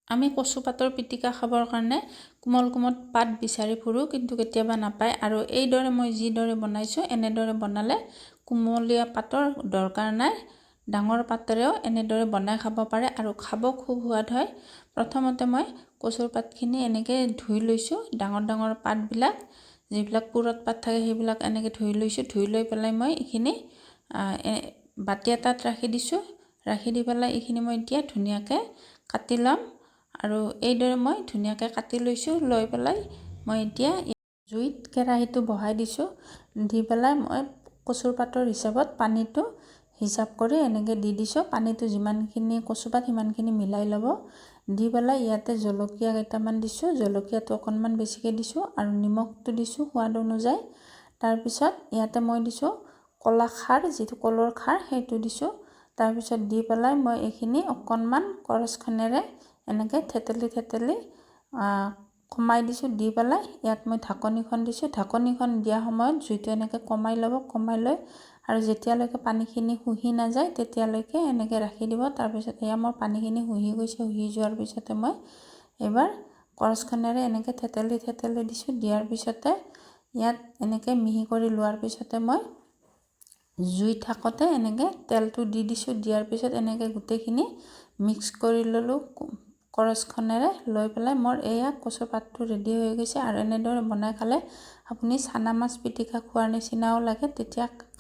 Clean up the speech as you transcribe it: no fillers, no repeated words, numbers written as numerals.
আমি কচু পাতৰ পিটিকা খাবৰ কাৰণে কোমল কোমল পাত বিচাৰি ফুৰো কিন্তু কেতিয়াবা নাপায় আৰু এইদৰে মই যিদৰে বনাইছো এনেদৰে বনালে কোমলীয়া পাতৰ দৰকাৰ নাই ডাঙৰ পাতেৰেও এনেদৰে বনাই খাব পাৰে আৰু খাব খুব সোৱাদ হয় প্ৰথমতে মই কচুৰ পাতখিনি এনেকৈ ধুই লৈছো ডাঙৰ ডাঙৰ পাতবিলাক যিবিলাক পুৰত পাত থাকে সেইবিলাক এনেকৈ ধুই লৈছো ধুই লৈ পেলাই মই এইখিনি বাটি এটাত ৰাখি দিছো ৰাখি দি পেলাই এইখিনি মই এতিয়া ধুনীয়াকৈ কাটি লম আৰু এইদৰে মই ধুনীয়াকৈ কাটি লৈছো লৈ পেলাই মই এতিয়া জুইত কেৰাহীটো বহাই দিছো দি পেলাই মই কচুৰ পাতৰ হিচাপত পানীটো হিচাপ কৰি এনেকৈ দি দিছো পানীটো যিমানখিনি কচু পাত সিমানখিনি মিলাই ল'ব দি পেলাই ইয়াতে জলকীয়া কেইটামান দিছো জলকীয়াটো অকণমান বেছিকৈ দিছো আৰু নিমখটো দিছো সোৱাদ অনুযায়ী তাৰ পিছত ইয়াতে মই দিছো কলা খাৰ যিটো কলৰ খাৰ সেইটো দিছো তাৰ পিছত দি পেলাই মই এইখিনি অকণমান কৰছখনেৰে এনেকৈ থেতেলি কমাই দিছো দি পেলাই ইয়াত মই ঢাকনিখন দিছো ঢাকনিখন দিয়া সময়ত জুইটো এনেকৈ কমাই ল'ব কমাই লৈ আৰু যেতিয়ালৈকে পানীখিনি শুহি নাযায় তেতিয়ালৈকে এনেকৈ ৰাখি দিব তাৰ পিছত এয়া মোৰ পানীখিনি শুহি গৈছে শুহি যোৱাৰ পিছতে মই এবাৰ কৰছখনেৰে এনেকৈ থেতেলি দিছো দিয়াৰ পিছতে ইয়াত এনেকৈ মিহি কৰি লোৱাৰ পিছতে মই জুই থাকতে এনেকৈ তেলটো দি দিছো দিয়াৰ পিছত এনেকৈ গোটেইখিনি মিক্স কৰি ললো কৰছখনেৰে লৈ পেলাই মোৰ এয়া কচুৰ পাতটো ৰেডি হৈ গৈছে আৰু এনেদৰে বনাই খালে আপুনি চানা মাছ পিটিকা খোৱাৰ নিচিনাও লাগে তেতিয়া